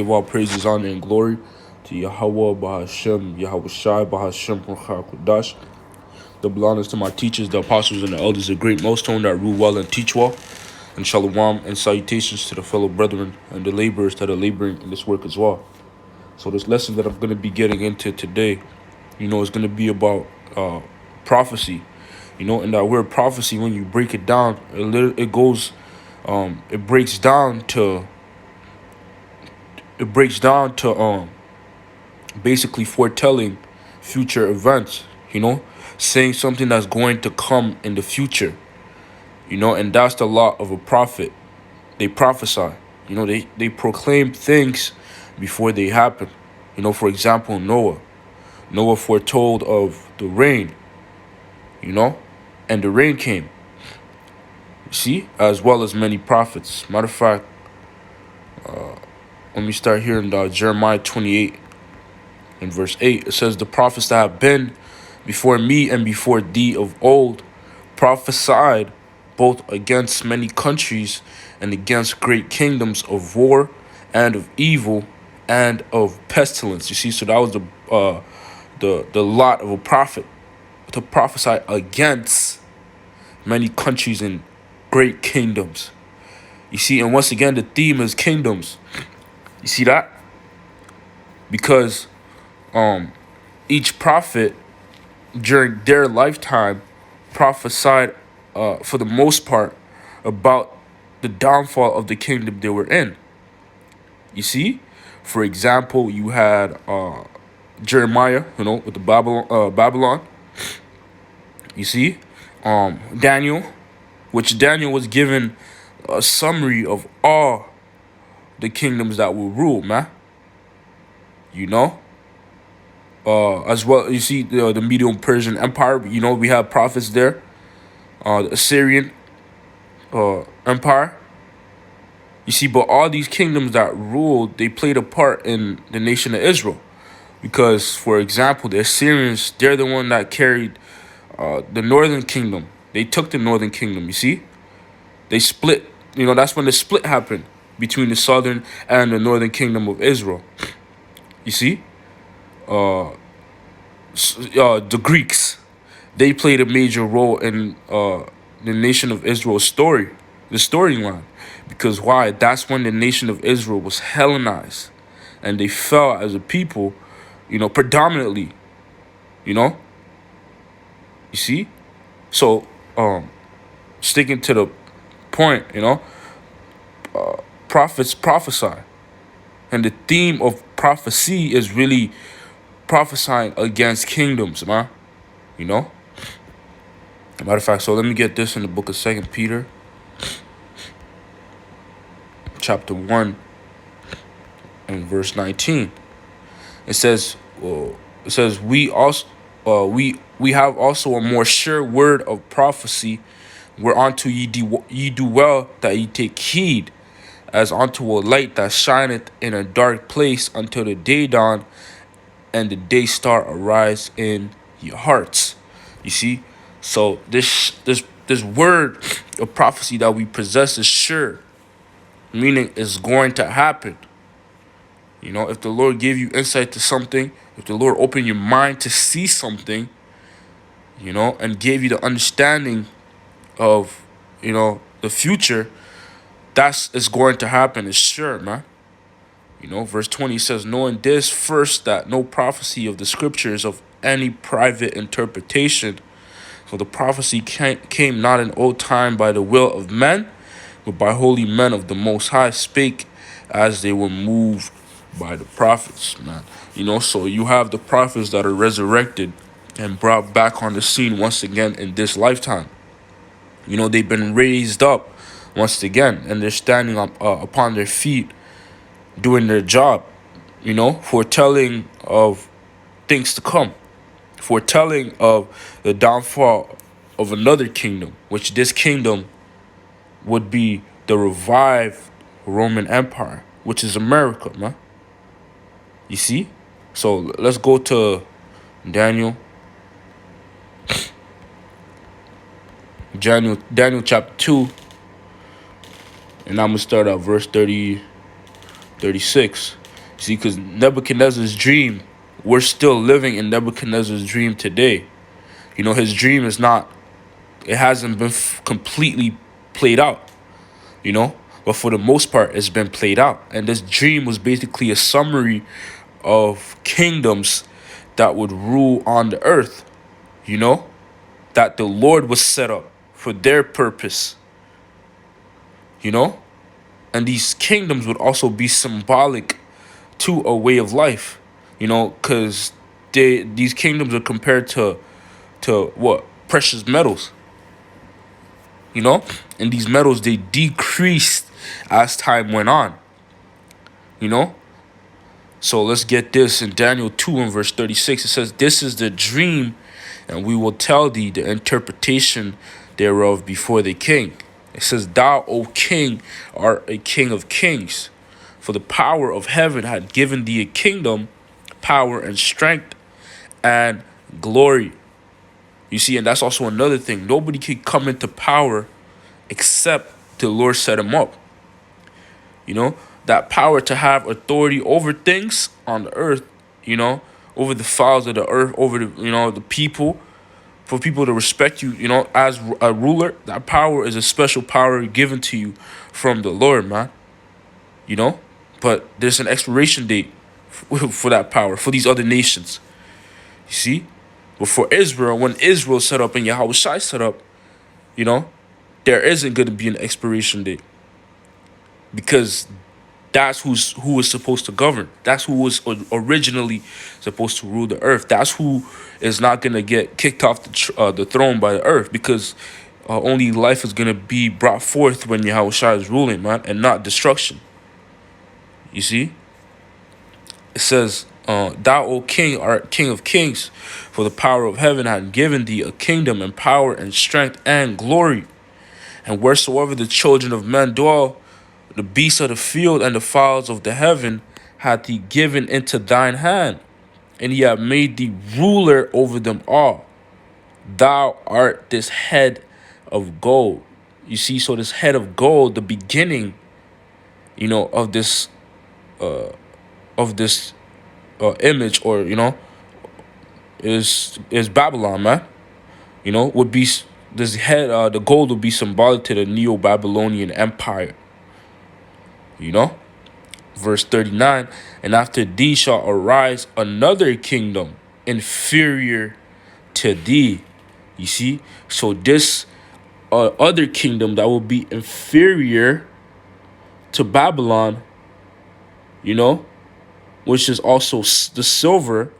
Give all praises, honor, and glory to Yahweh, Bahashem, Yahweh Shai, Bahashem, Kodash. Double honors to my teachers, the apostles, and the elders, the great millstone that rule well and teach well. And shalom and salutations to the fellow brethren and the laborers that are laboring in this work as well. So this lesson that I'm going to be getting into today, is going to be about prophecy. And that word prophecy, when you break it down, it breaks down to basically foretelling future events, saying something that's going to come in the future, and that's the lot of a prophet. They prophesy, they proclaim things before they happen. For example, Noah foretold of the rain, and the rain came. You see, as well as many prophets. Matter of fact, let me start here in Jeremiah 28 in verse 8. It says, the prophets that have been before me and before thee of old prophesied both against many countries and against great kingdoms of war and of evil and of pestilence. You see, so that was the lot of a prophet, to prophesy against many countries and great kingdoms. You see, and once again, the theme is kingdoms. You see that? Because each prophet during their lifetime prophesied, for the most part, about the downfall of the kingdom they were in. You see? For example, you had Jeremiah, with the Babylon. You see? Daniel, which Daniel was given a summary of all the kingdoms that will rule, man. As well, you see the Medo-Persian Empire. We have prophets there. The Assyrian Empire. You see, but all these kingdoms that ruled, they played a part in the nation of Israel. Because, for example, the Assyrians, they're the one that carried the northern kingdom. They took the northern kingdom, you see? They split. That's when the split happened between the southern and the northern kingdom of Israel. You see? The Greeks, they played a major role in the nation of Israel's story, the storyline. Because why? That's when the nation of Israel was Hellenized. And they fell as a people, predominantly. You see? So, sticking to the point, prophets prophesy. And the theme of prophecy is really prophesying against kingdoms, man. Matter of fact, so let me get this in the book of 2 Peter, chapter 1, and verse 19. It says, we have also a more sure word of prophecy, whereunto ye do well that ye take heed, as unto a light that shineth in a dark place until the day dawn and the day star arise in your hearts. You see? So this word of prophecy that we possess is sure, meaning it's going to happen. If the Lord gave you insight to something, if the Lord opened your mind to see something, and gave you the understanding of, the future, it's going to happen. It's sure, man. Verse 20 says, knowing this first, that no prophecy of the scriptures of any private interpretation. For the prophecy came not in old time by the will of men, but by holy men of the Most High, spake as they were moved by the prophets, man. So you have the prophets that are resurrected and brought back on the scene once again in this lifetime. They've been raised up once again, and they're standing up upon their feet, doing their job, foretelling of things to come, foretelling of the downfall of another kingdom, which this kingdom would be the revived Roman Empire, which is America, man. You see? So let's go to Daniel chapter 2, and I'm going to start at verse 36. See, because Nebuchadnezzar's dream, we're still living in Nebuchadnezzar's dream today. You know, his dream is not, it hasn't been completely played out, you know, but for the most part, it's been played out. And this dream was basically a summary of kingdoms that would rule on the earth, you know, that the Lord was set up for their purpose, you know, and these kingdoms would also be symbolic to a way of life, you know, because these kingdoms are compared to what, precious metals, you know, and these metals, they decreased as time went on, you know. So let's get this in Daniel 2 and verse 36. It says, "This is the dream, and we will tell thee the interpretation thereof before the king." It says, "Thou, O king, art a king of kings. For the power of heaven had given thee a kingdom, power and strength and glory." You see, and that's also another thing. Nobody can come into power except the Lord set him up. You know, that power to have authority over things on the earth, you know, over the fowls of the earth, over the, you know, the people, for people to respect you, you know, as a ruler. That power is a special power given to you from the Lord, man. You know, but there's an expiration date for that power for these other nations. You see, but for Israel, when Israel set up and Yahweh Shai set up, you know, there isn't going to be an expiration date, because that's who is supposed to govern. That's who was originally supposed to rule the earth. That's who is not going to get kicked off the throne by the earth, because only life is going to be brought forth when Yahweh Shai is ruling, man, and not destruction. You see? It says, "Thou, O king, art king of kings, for the power of heaven hath given thee a kingdom and power and strength and glory. And wheresoever the children of men dwell, the beasts of the field and the fowls of the heaven hath he given into thine hand, and he hath made thee ruler over them all. Thou art this head of gold." You see, so this head of gold, the beginning, you know, of this image, or, you know, is Babylon, man. You know, would be this head. The gold would be symbolic to the Neo-Babylonian Empire. You know, verse 39, "And after thee shall arise another kingdom inferior to thee." You see, so this other kingdom that will be inferior to Babylon, you know, which is also the silver,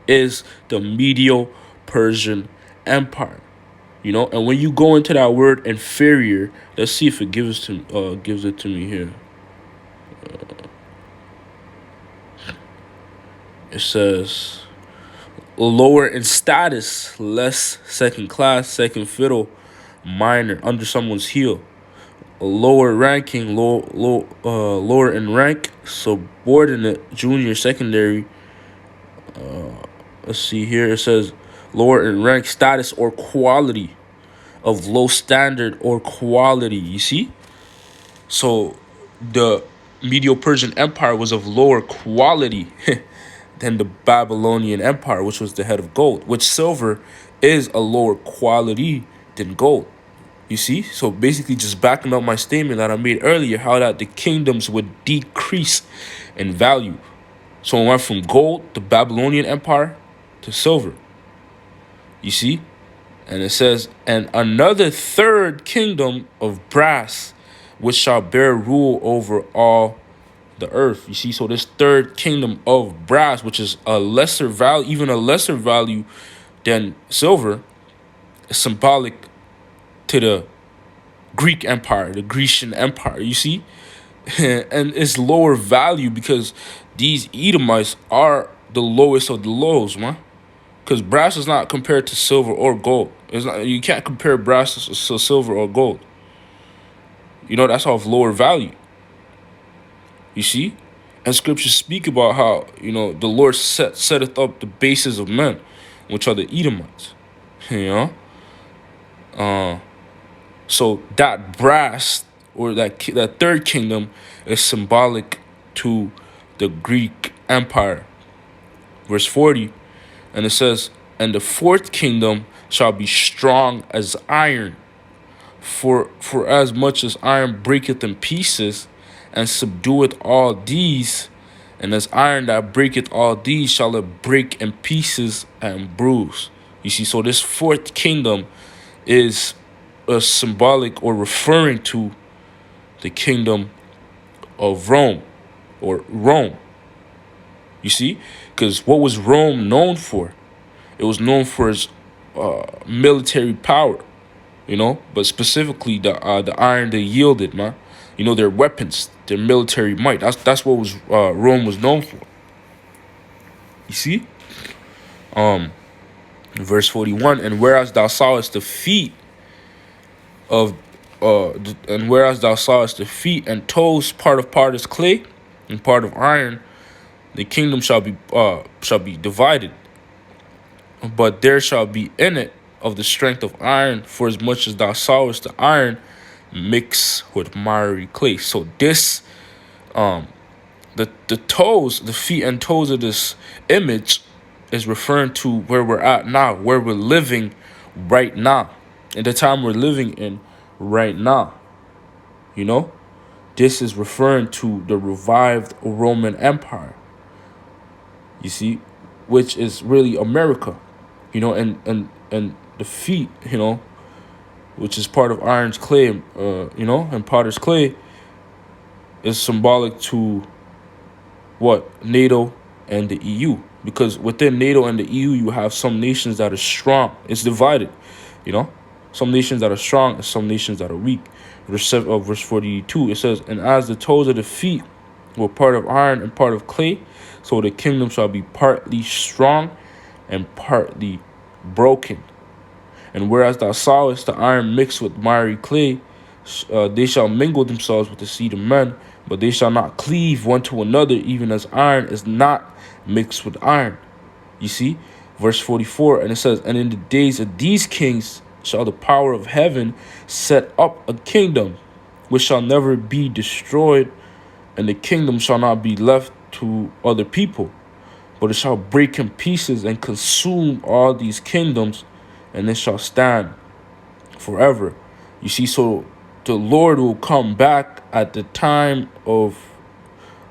is the Medo-Persian Empire. You know, and when you go into that word inferior, let's see if it gives it to me here. It says lower in status, less second class, second fiddle, minor, under someone's heel. Lower ranking, lower in rank, subordinate, junior, secondary. Let's see here. It says lower in rank, status, or quality, of low standard or quality. You see? So the Medo-Persian Empire was of lower quality than the Babylonian Empire, which was the head of gold, which silver is a lower quality than gold. You see? So basically just backing up my statement that I made earlier, how that the kingdoms would decrease in value. So it went from gold, the Babylonian Empire, to silver. You see? And it says, "And another third kingdom of brass, which shall bear rule over all the earth." You see? So this third kingdom of brass, which is a lesser value, even a lesser value than silver, is symbolic to the Greek Empire, the Grecian Empire. You see? And it's lower value because these Edomites are the lowest of the lows, man. Because brass is not compared to silver or gold. It's not, you can't compare brass to silver or gold. You know, that's of lower value. You see? And scriptures speak about how, you know, the Lord setteth up the bases of men, which are the Edomites. You know? So that brass, or that third kingdom, is symbolic to the Greek Empire. Verse 40, and it says, and the fourth kingdom shall be strong as iron. For as much as iron breaketh in pieces, and subdueth all these, and as iron that breaketh all these shall it break in pieces and bruise. You see, so this fourth kingdom is a symbolic or referring to the kingdom of Rome, or Rome. You see, because what was Rome known for? It was known for its military power, you know, but specifically the iron they yielded, man. You know, their weapons, their military might. That's what was Rome was known for. You see, verse 41, and whereas thou sawest the feet of and whereas thou sawest the feet and toes, part of potter's clay and part of iron, the kingdom shall be divided, but there shall be in it of the strength of iron, for as much as thou sawest the iron mix with miry clay. So this, the toes, the feet and toes of this image is referring to where we're at now, where we're living right now, in the time we're living in right now. You know, this is referring to the revived Roman Empire. You see, which is really America. You know, and the feet, you know, which is part of iron's clay, you know, and potter's clay, is symbolic to what? NATO and the EU. Because within NATO and the EU, you have some nations that are strong. It's divided, you know. Some nations that are strong and some nations that are weak. Verse 42, it says, and as the toes of the feet were part of iron and part of clay, so the kingdom shall be partly strong and partly broken. And whereas thou sawest the iron mixed with miry clay, they shall mingle themselves with the seed of men, but they shall not cleave one to another, even as iron is not mixed with iron. You see, verse 44, and it says, and in the days of these kings shall the power of heaven set up a kingdom which shall never be destroyed, and the kingdom shall not be left to other people, but it shall break in pieces and consume all these kingdoms, and it shall stand forever. You see, so the Lord will come back at the time of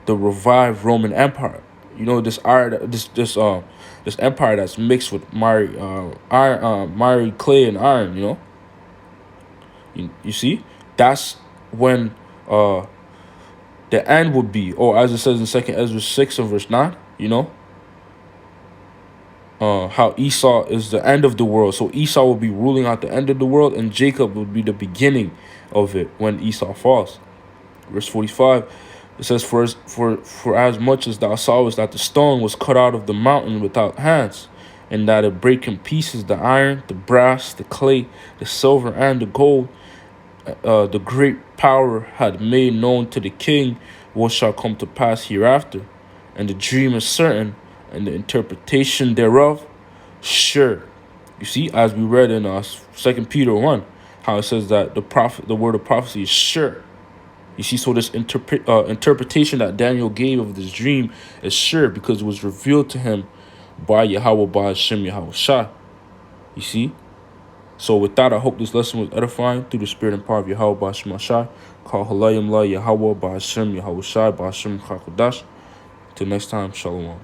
the revived Roman Empire. You know, this empire that's mixed with miry clay and iron. You know, you see, that's when the end would be, or as it says in 2 Ezra 6 and verse 9. You know, how Esau is the end of the world. So Esau will be ruling out the end of the world, and Jacob would be the beginning of it when Esau falls. Verse 45, it says, for as much as thou sawest that the stone was cut out of the mountain without hands, and that it brake in pieces the iron, the brass, the clay, the silver, and the gold, the great power had made known to the king what shall come to pass hereafter. And the dream is certain, and the interpretation thereof sure. You see, as we read in 2 Peter 1, how it says that the word of prophecy is sure. You see, so this interpretation that Daniel gave of this dream is sure, because it was revealed to him by Yahweh, by Hashem Yahweh Shai. You see? So with that, I hope this lesson was edifying through the spirit and power of Yahweh, by Hashem Shai. Call Halayim La Yahweh, by Hashem Yahweh Shai, by Hashem Chakodash. Till next time, Shalom.